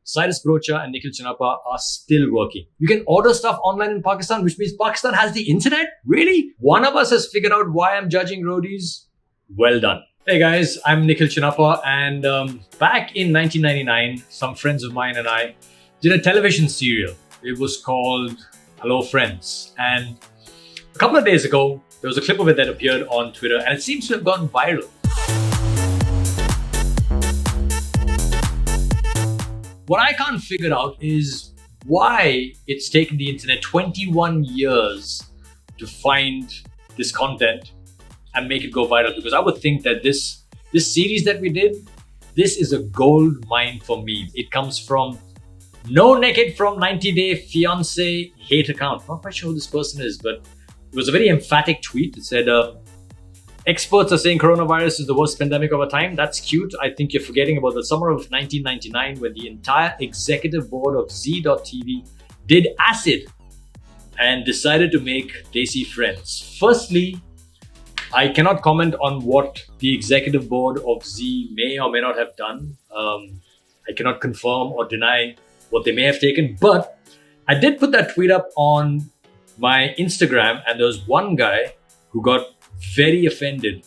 Cyrus Brocha and Nikhil Chinapa are still working. You can order stuff online in Pakistan, which means Pakistan has the internet? Really? One of us has figured out why I'm judging roadies? Well done. Hey guys, I'm Nikhil Chinapa, and back in 1999, some friends of mine and I did a television serial. It was called Hello Friends, and a couple of days ago, there was a clip of it that appeared on Twitter, and it seems to have gone viral. What I can't figure out is why it's taken the internet 21 years to find this content and make it go viral. Because I would think that this series that we did, this is a gold mine for me. It comes from No Naked from 90 Day Fiance Hate Account. Not quite sure who this person is, but it was a very emphatic tweet. It said, experts are saying coronavirus is the worst pandemic of our time. That's cute. I think you're forgetting about the summer of 1999 when the entire executive board of Z.TV did acid and decided to make Desi friends. Firstly, I cannot comment on what the executive board of Z may or may not have done. I cannot confirm or deny what they may have taken, but I did put that tweet up on my Instagram, and there was one guy who got very offended.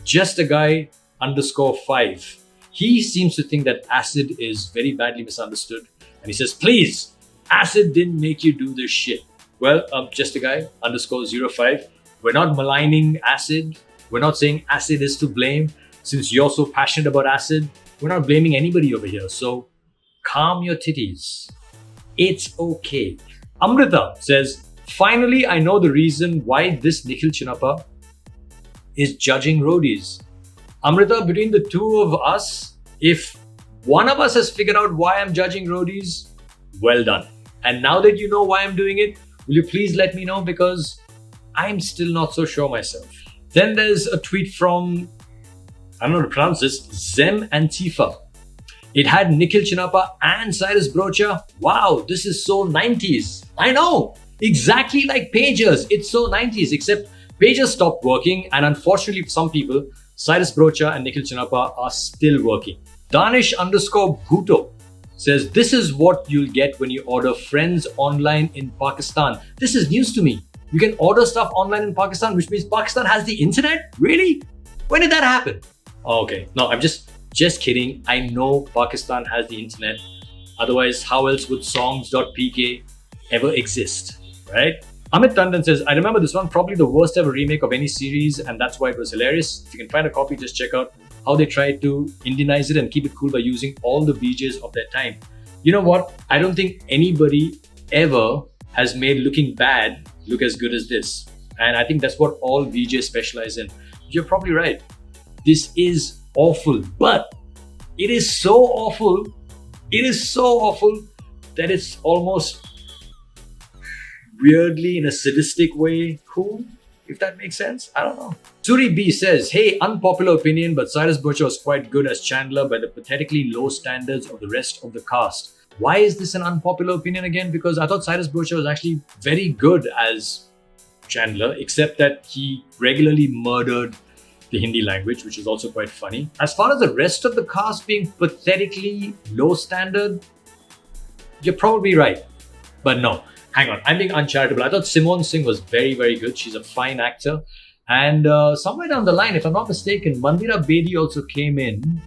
Just a guy _5. He seems to think that acid is very badly misunderstood, and he says, please, acid didn't make you do this shit. Well, just a guy _05. We're not maligning acid. We're not saying acid is to blame. Since you're so passionate about acid, we're not blaming anybody over here. So calm your titties. It's okay. Amrita says, finally, I know the reason why this Nikhil Chinapa is judging roadies. Amrita, between the two of us, if one of us has figured out why I'm judging roadies, well done. And now that you know why I'm doing it, will you please let me know, because I'm still not so sure myself. Then there's a tweet from, I don't know how to pronounce this, Zem Antifa. It had Nikhil Chinapa and Cyrus Brocha. Wow, this is so 90s. I know, exactly like pagers. It's so 90s, except pagers stopped working, and unfortunately for some people, Cyrus Brocha and Nikhil Chinapa are still working. Danish _Bhuto says, this is what you'll get when you order friends online in Pakistan. This is news to me. You can order stuff online in Pakistan, which means Pakistan has the internet? Really? When did that happen? Oh, okay. No, I'm just kidding. I know Pakistan has the internet. Otherwise, how else would songs.pk ever exist, right? Amit Tandon says, I remember this one, probably the worst ever remake of any series, and that's why it was hilarious. If you can find a copy, just check out how they tried to Indianize it and keep it cool by using all the VJs of their time. You know what? I don't think anybody ever has made looking bad look as good as this. And I think that's what all VJs specialize in. You're probably right. This is awful, but it is so awful. It is so awful that it's almost weirdly, in a sadistic way, cool, if that makes sense. I don't know. Suri B says, hey, unpopular opinion, but Cyrus Brocha was quite good as Chandler by the pathetically low standards of the rest of the cast. Why is this an unpopular opinion again? Because I thought Cyrus Brocha was actually very good as Chandler, except that he regularly murdered the Hindi language, which is also quite funny. As far as the rest of the cast being pathetically low standard, you're probably right. But no, hang on, I'm being uncharitable. I thought Simone Singh was very, very good. She's a fine actor. And somewhere down the line, if I'm not mistaken, Mandira Bedi also came in.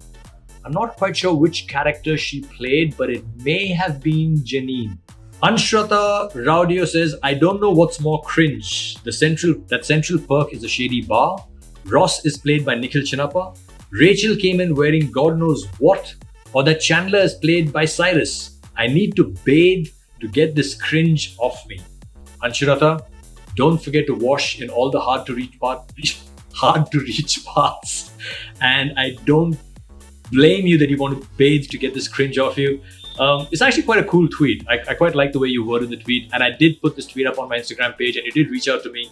I'm not quite sure which character she played, but it may have been Janine. Anshrata Raudio says, I don't know what's more cringe. That central perk is a shady bar. Ross is played by Nikhil Chinapa. Rachel came in wearing God knows what. Or that Chandler is played by Cyrus. I need to bathe to get this cringe off me. Anshrata, don't forget to wash in all the hard to reach parts. And I don't blame you that you want to bathe to get this cringe off you. It's actually quite a cool tweet. I quite like the way you worded the tweet, and I did put this tweet up on my Instagram page, and you did reach out to me,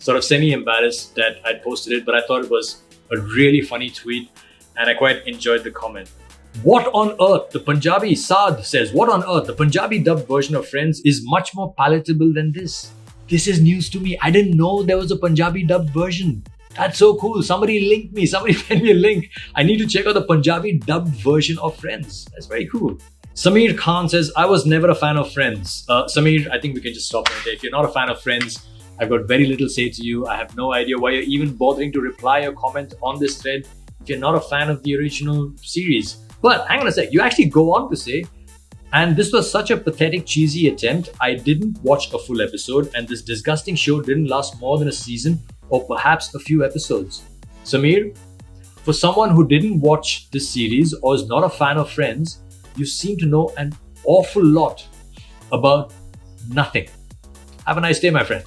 sort of semi-embarrassed that I'd posted it, but I thought it was a really funny tweet, and I quite enjoyed the comment. What on earth? The Punjabi Saad says, what on earth? The Punjabi dubbed version of Friends is much more palatable than this. This is news to me. I didn't know there was a Punjabi dubbed version. That's so cool. Somebody link me. Somebody send me a link. I need to check out the Punjabi dubbed version of Friends. That's very cool. Samir Khan says, I was never a fan of Friends. Samir, I think we can just stop right there. If you're not a fan of Friends, I've got very little to say to you. I have no idea why you're even bothering to reply or comment on this thread if you're not a fan of the original series. But hang on a sec, you actually go on to say, and this was such a pathetic, cheesy attempt. I didn't watch a full episode, and this disgusting show didn't last more than a season or perhaps a few episodes. Samir, for someone who didn't watch this series or is not a fan of Friends, you seem to know an awful lot about nothing. Have a nice day, my friend.